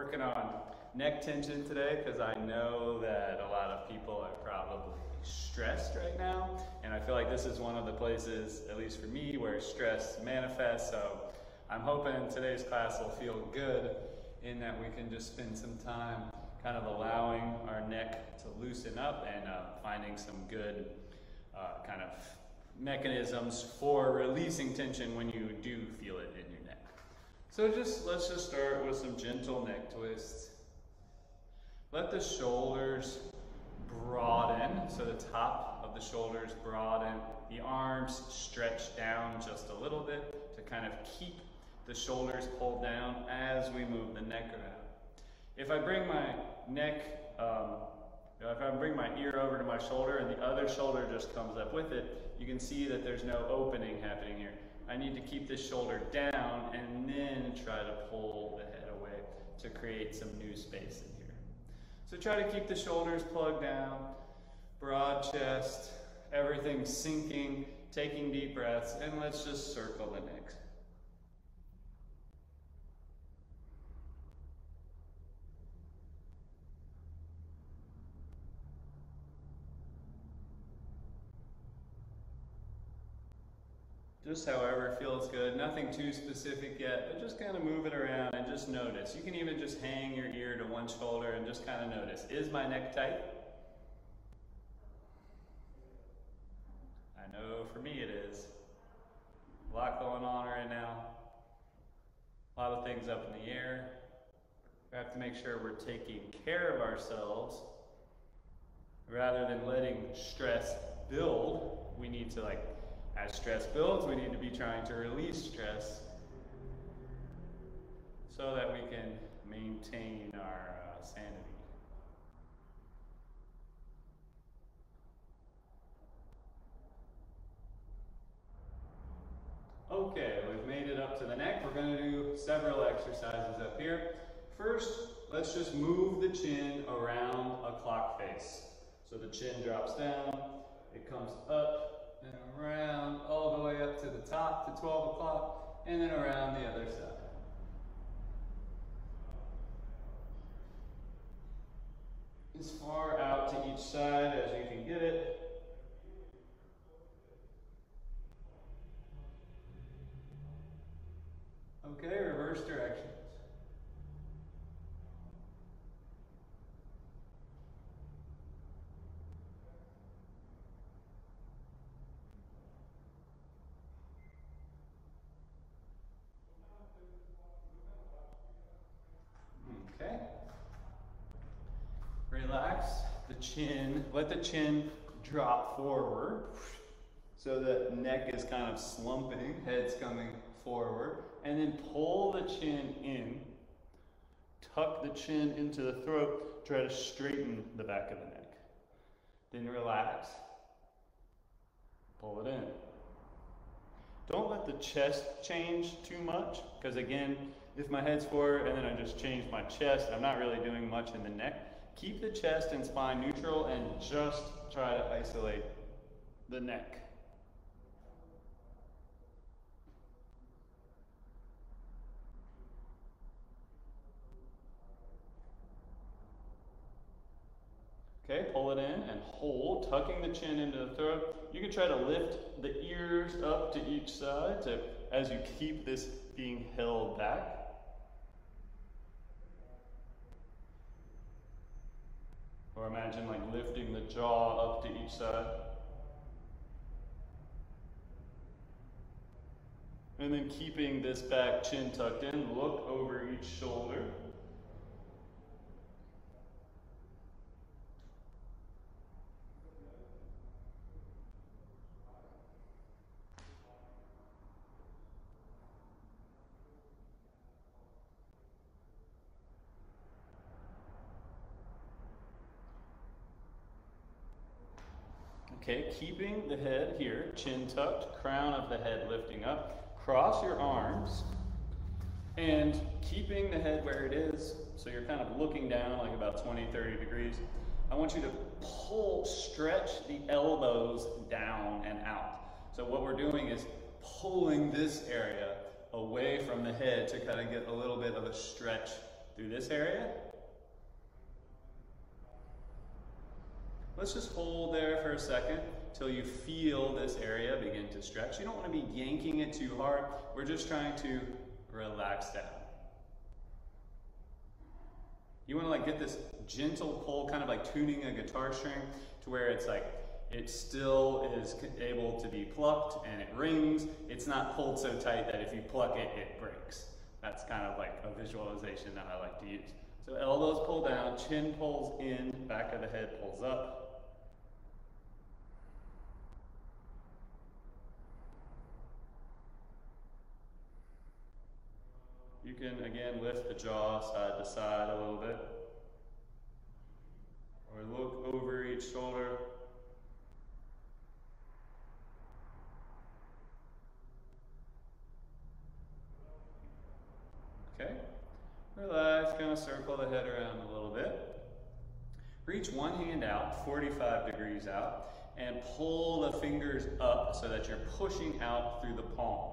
working on neck tension today because I know that a lot of people are probably stressed right now, and I feel like this is one of the places, at least for me, where stress manifests. So I'm hoping today's class will feel good in that we can just spend some time kind of allowing our neck to loosen up and finding some good kind of mechanisms for releasing tension when you do feel it in your neck. So let's just start with some gentle neck twists. Let the shoulders broaden, so the top of the shoulders broaden, the arms stretch down just a little bit to kind of keep the shoulders pulled down as we move the neck around. If I bring my neck, if I bring my ear over to my shoulder and the other shoulder just comes up with it, you can see that there's no opening happening here. I need to keep this shoulder down and then try to pull the head away to create some new space in here. So try to keep the shoulders plugged down, broad chest, everything sinking, taking deep breaths, and let's just circle the neck. Just however feels good, nothing too specific yet, but just kind of move it around and just notice. You can even just hang your ear to one shoulder and just kind of notice, is my neck tight? I know for me it is. A lot going on right now. A lot of things up in the air. We have to make sure we're taking care of ourselves. Rather than letting stress build, we need to as stress builds, we need to be trying to release stress so that we can maintain our sanity. Okay, we've made it up to the neck. We're going to do several exercises up here. First, let's just move the chin around a clock face. So the chin drops down, it comes up, and around all the way up to the top to 12 o'clock, and then around the other side. As far out to each side as you can get it. Okay, reverse directions. Okay. Relax the chin. Let the chin drop forward so the neck is kind of slumping, head's coming forward, and then pull the chin in. Tuck the chin into the throat, try to straighten the back of the neck. Then relax. Pull it in. Don't let the chest change too much, because again, if my head's forward and then I just change my chest, I'm not really doing much in the neck. Keep the chest and spine neutral and just try to isolate the neck. Okay, pull it in and hold, tucking the chin into the throat. You can try to lift the ears up to each side as you keep this being held back. Or imagine lifting the jaw up to each side. And then keeping this back chin tucked in, look over each shoulder. Okay, keeping the head here, chin tucked, crown of the head lifting up. Cross your arms and keeping the head where it is, so you're kind of looking down about 20, 30 degrees. I want you to stretch the elbows down and out. So what we're doing is pulling this area away from the head to kind of get a little bit of a stretch through this area. Let's just hold there for a second till you feel this area begin to stretch. You don't want to be yanking it too hard. We're just trying to relax down. You want to like get this gentle pull, kind of like tuning a guitar string to where it's like it still is able to be plucked and it rings. It's not pulled so tight that if you pluck it, it breaks. That's kind of like a visualization that I like to use. So elbows pull down, chin pulls in, back of the head pulls up. You can, again, lift the jaw side to side a little bit. Or look over each shoulder. Okay. Relax, kind of circle the head around a little bit. Reach one hand out, 45 degrees out, and pull the fingers up so that you're pushing out through the palm.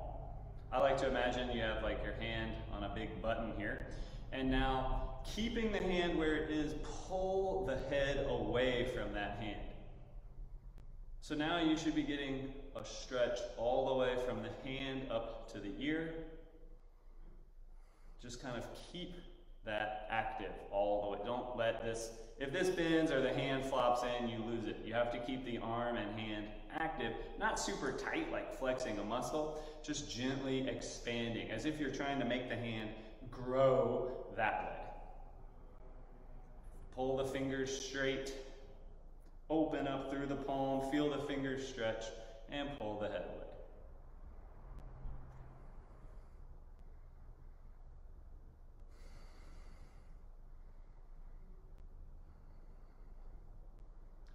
I like to imagine you have like your hand on a big button here. And now, keeping the hand where it is, pull the head away from that hand. So now you should be getting a stretch all the way from the hand up to the ear. Just kind of keep that active all the way. Don't let this, if this bends or the hand flops in, you lose it. You have to keep the arm and hand active, not super tight like flexing a muscle, just gently expanding, as if you're trying to make the hand grow that way. Pull the fingers straight, open up through the palm, feel the fingers stretch, and pull the head away.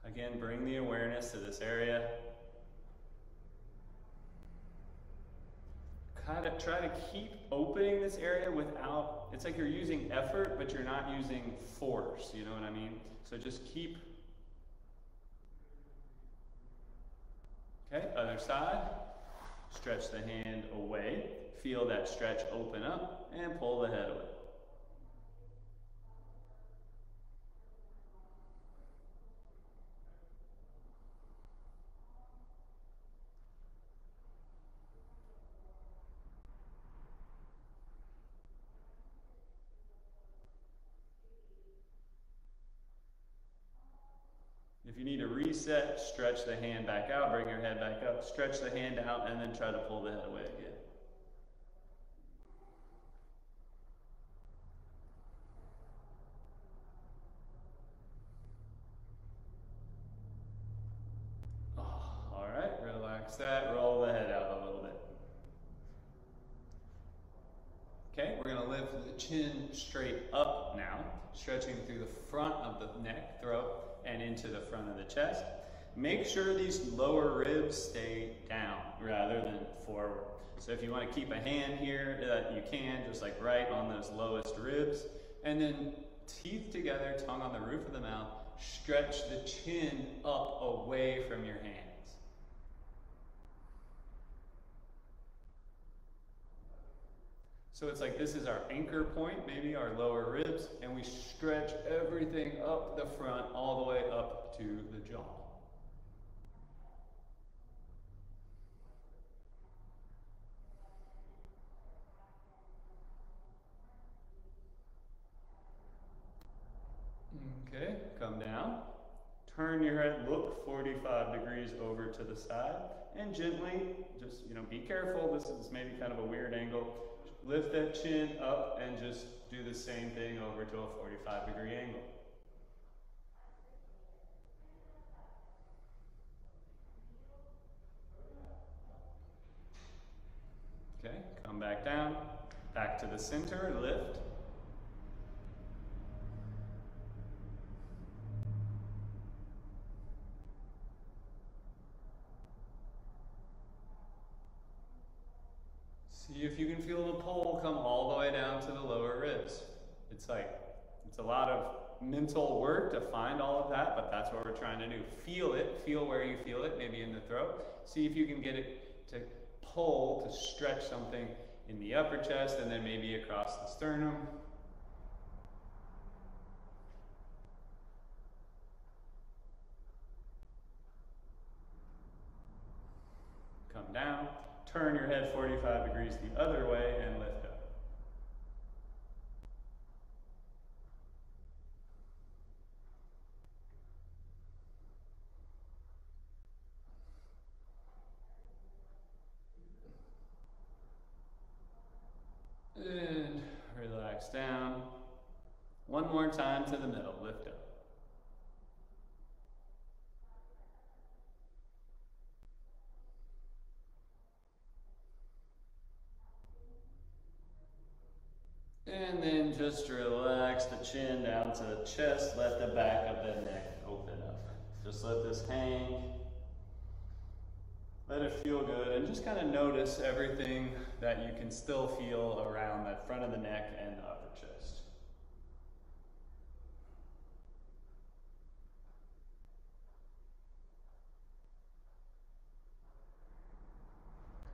Again, bring the awareness to this area. Kind of try to keep opening this area without, it's like you're using effort, but you're not using force, you know what I mean? So just keep. Okay, other side. Stretch the hand away. Feel that stretch open up and pull the head away. If you need to reset, stretch the hand back out, bring your head back up, stretch the hand out, and then try to pull the head away again. All right, relax that, roll the head out a little bit. Okay, we're gonna lift the chin straight up now, stretching through the front of the neck, throat, and into the front of the chest. Make sure these lower ribs stay down rather than forward. So if you want to keep a hand here, you can, just like right on those lowest ribs. And then teeth together, tongue on the roof of the mouth, stretch the chin up away from your hands. So it's like this is our anchor point, maybe our lower ribs, and we stretch everything up the front, all the way up to the jaw. Okay, come down. Turn your head, look 45 degrees over to the side, and gently, just, be careful. This is maybe kind of a weird angle. Lift that chin up and just do the same thing over to a 45-degree angle. Okay, come back down, back to the center, lift. See if you can feel the pull come all the way down to the lower ribs. It's a lot of mental work to find all of that, but that's what we're trying to do. Feel it, feel where you feel it, maybe in the throat. See if you can get it to pull, to stretch something in the upper chest and then maybe across the sternum. turn your head 45 degrees the other way and lift up. And relax down. One more time to the middle, lift up. And then just relax the chin down to the chest, let the back of the neck open up. Just let this hang. Let it feel good, and just kind of notice everything that you can still feel around that front of the neck and the upper chest.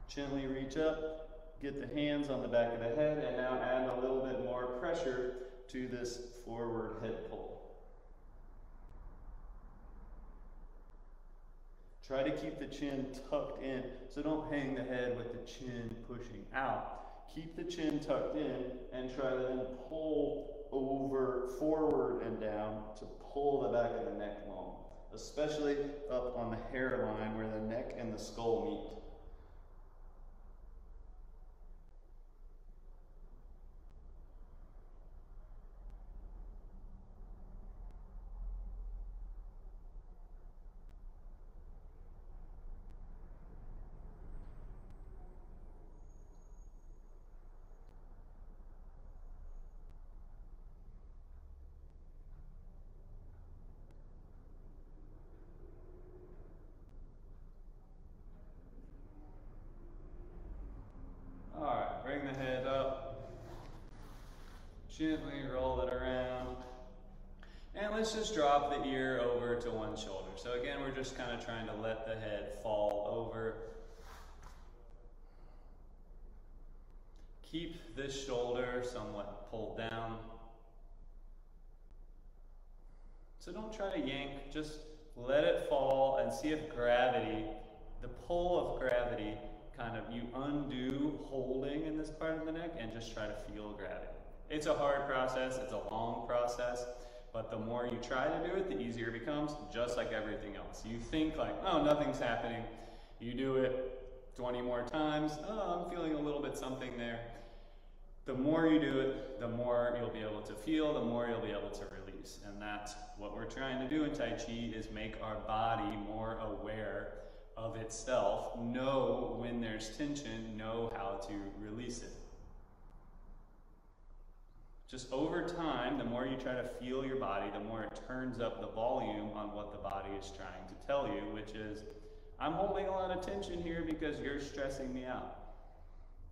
Gently reach up, get the hands on the back of the head, and now add a little bit more pressure to this forward hip pull. Try to keep the chin tucked in, so don't hang the head with the chin pushing out. Keep the chin tucked in and try to then pull over, forward and down to pull the back of the neck long, especially up on the hairline where the neck and the skull meet. Alright, bring the head up, gently roll it around, and let's just drop the ear over to one shoulder. So again, we're just kind of trying to let the head fall over. Keep this shoulder somewhat pulled down. So don't try to yank, just let it fall and see if gravity, the pull of gravity, kind of you undo holding in this part of the neck and just try to feel gravity. It's a hard process, it's a long process, but the more you try to do it, the easier it becomes, just like everything else. You think like, oh, nothing's happening. You do it 20 more times, oh, I'm feeling a little bit something there. The more you do it, the more you'll be able to feel, the more you'll be able to release. And that's what we're trying to do in Tai Chi, is make our body more aware of itself, know when there's tension, know how to release it. Just over time, the more you try to feel your body, the more it turns up the volume on what the body is trying to tell you, which is, I'm holding a lot of tension here because you're stressing me out.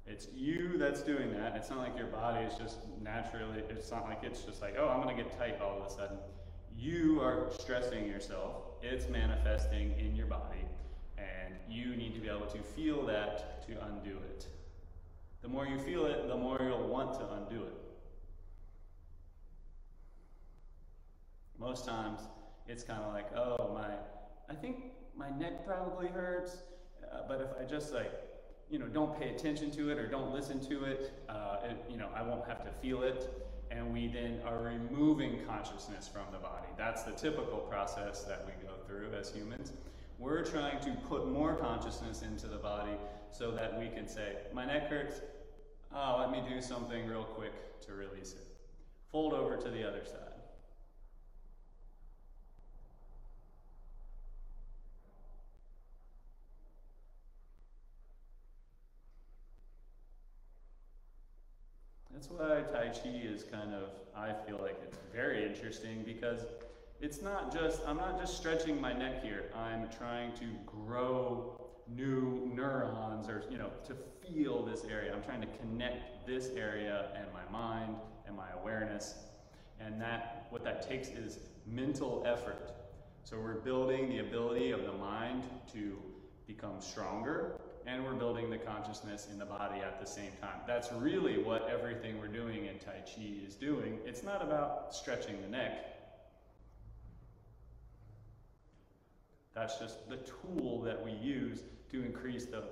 It's you that's doing that. It's not like your body is just naturally, it's not like it's just like, oh, I'm gonna get tight all of a sudden. You are stressing yourself. It's manifesting in your body. And you need to be able to feel that to undo it. The more you feel it, the more you'll want to undo it. Most times, it's kind of like, oh, I think my neck probably hurts, but if I just don't pay attention to it or don't listen to it, I won't have to feel it. And we then are removing consciousness from the body. That's the typical process that we go through as humans. We're trying to put more consciousness into the body so that we can say, my neck hurts, oh, let me do something real quick to release it. Fold over to the other side. That's why Tai Chi is I feel like it's very interesting, because it's not just, I'm not just stretching my neck here. I'm trying to grow new neurons or, to feel this area. I'm trying to connect this area and my mind and my awareness. And what that takes is mental effort. So we're building the ability of the mind to become stronger, and we're building the consciousness in the body at the same time. That's really what everything we're doing in Tai Chi is doing. It's not about stretching the neck. That's just the tool that we use to increase the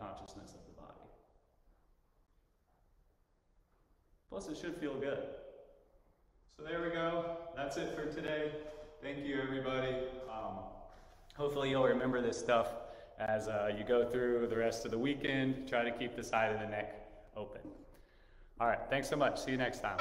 consciousness of the body. Plus, it should feel good. So there we go. That's it for today. Thank you, everybody. Hopefully you'll remember this stuff as you go through the rest of the weekend. Try to keep the side of the neck open. All right, thanks so much. See you next time.